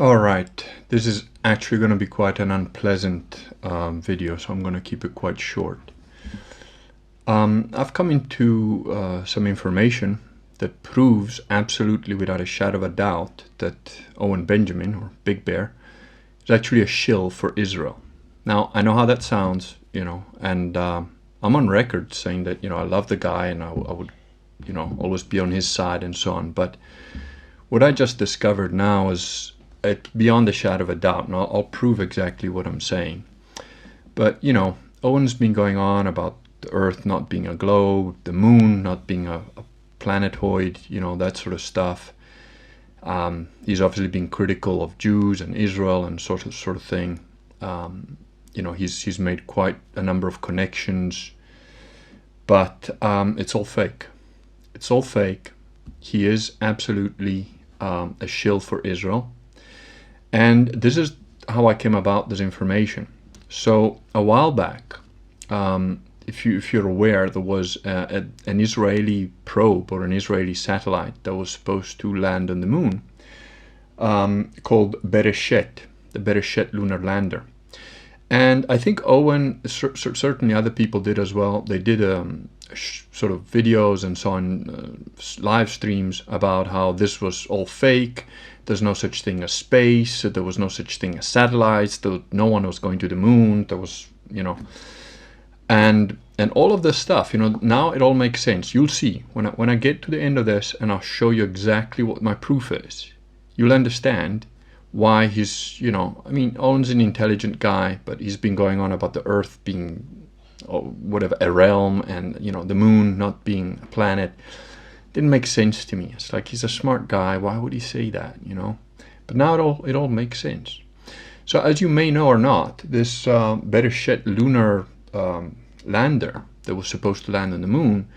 Alright, this is actually going to be quite an unpleasant video, so I'm going to keep it quite short. I've come into some information that proves absolutely without a shadow of a doubt that Owen Benjamin, or Big Bear, is actually a shill for Israel. Now, I know how that sounds, and I'm on record saying that, I love the guy and I would, always be on his side and so on. But what I just discovered now is beyond a shadow of a doubt, and I'll prove exactly what I'm saying. But, Owen's been going on about the Earth not being a globe, the moon not being a planetoid, that sort of stuff. He's obviously been critical of Jews and Israel and sort of thing. He's made quite a number of connections, but it's all fake. It's all fake. He is absolutely a shill for Israel. And this is how I came about this information. So a while back, if you're aware, there was an Israeli probe or an Israeli satellite that was supposed to land on the moon, called Bereshet, the Bereshet lunar lander. And I think Owen, certainly other people did as well. They did sort of videos and so on, live streams about how this was all fake. There's no such thing as space. There was no such thing as satellites. No one was going to the moon. There was, and all of this stuff, now it all makes sense. You'll see when I get to the end of this and I'll show you exactly what my proof is. You'll understand why he's, Owen's an intelligent guy, but he's been going on about the Earth being, whatever, a realm, and, the moon not being a planet. Didn't make sense to me. It's like, he's a smart guy. Why would he say that, But now it all makes sense. So as you may know or not, this Bereshet lunar lander that was supposed to land on the moon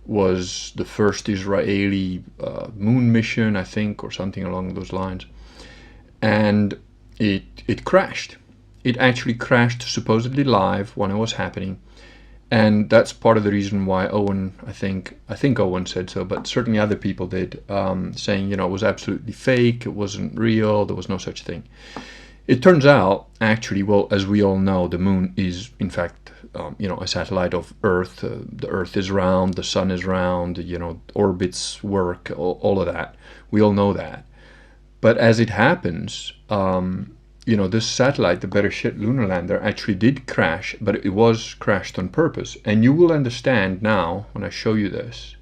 was the first Israeli moon mission, I think, or something along those lines. And it crashed. It actually crashed supposedly live when it was happening. And that's part of the reason why Owen, I think Owen said so, but certainly other people did, saying, it was absolutely fake, it wasn't real, there was no such thing. It turns out, actually, well, as we all know, the moon is, in fact, a satellite of Earth. The Earth is round, the sun is round, orbits work, all of that. We all know that. But as it happens, this satellite, the Bereshet lunar lander, actually did crash, but it was crashed on purpose. And you will understand now, when I show you this,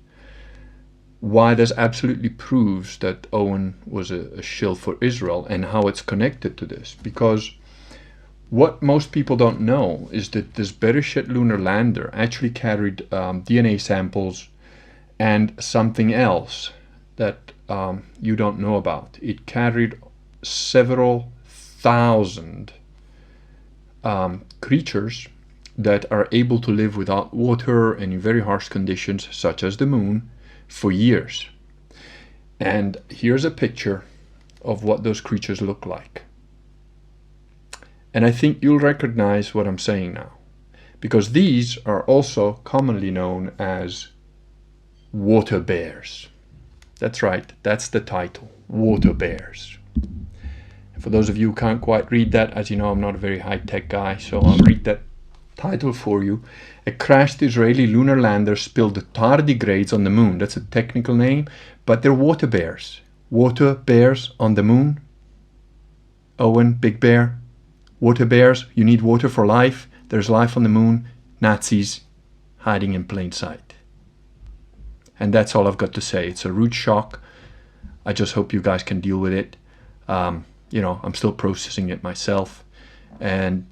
why this absolutely proves that Owen was a shill for Israel and how it's connected to this. Because what most people don't know is that this Bereshet lunar lander actually carried DNA samples and something else that you don't know about. It carried several thousand creatures that are able to live without water and in very harsh conditions, such as the moon, for years. And here's a picture of what those creatures look like. And I think you'll recognize what I'm saying now, because these are also commonly known as water bears. That's right, that's the title, water bears. For those of you who can't quite read that, as you know, I'm not a very high-tech guy, so I'll read that title for you. A crashed Israeli lunar lander spilled tardigrades on the moon. That's a technical name, but they're water bears. Water bears on the moon. Owen, Big Bear. Water bears, you need water for life. There's life on the moon. Nazis hiding in plain sight. And that's all I've got to say. It's a rude shock. I just hope you guys can deal with it. I'm still processing it myself. And,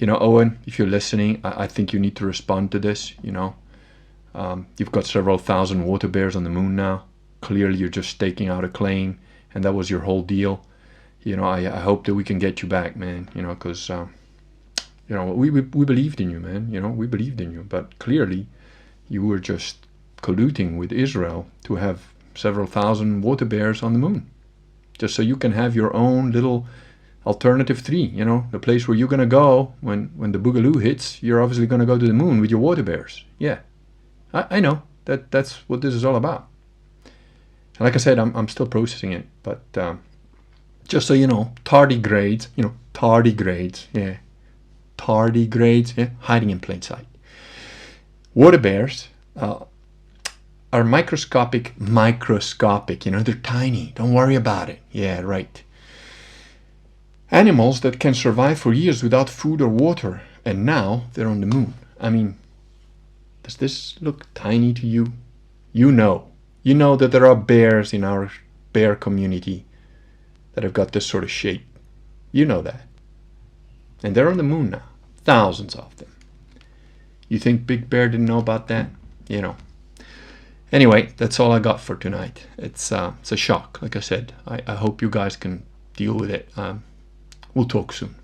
Owen, if you're listening, I think you need to respond to this, You've got several thousand water bears on the moon now. Clearly you're just staking out a claim, and that was your whole deal. I hope that we can get you back, man, because, we believed in you, man. We believed in you. But clearly you were just colluding with Israel to have several thousand water bears on the moon, just so you can have your own little alternative 3, the place where you're going to go when the boogaloo hits. You're obviously going to go to the moon with your water bears. Yeah, I know that's what this is all about. And like I said, I'm still processing it, but Just so you know, tardigrades, tardigrades, yeah. Tardigrades, yeah, hiding in plain sight. Water bears are microscopic, they're tiny. Don't worry about it. Yeah, right. Animals that can survive for years without food or water, and now they're on the moon. I mean, does this look tiny to you? You know that there are bears in our bear community that have got this sort of shape. You know that. And they're on the moon now. Thousands of them. You think Big Bear didn't know about that? Anyway, that's all I got for tonight. It's a shock, like I said. I hope you guys can deal with it. We'll talk soon.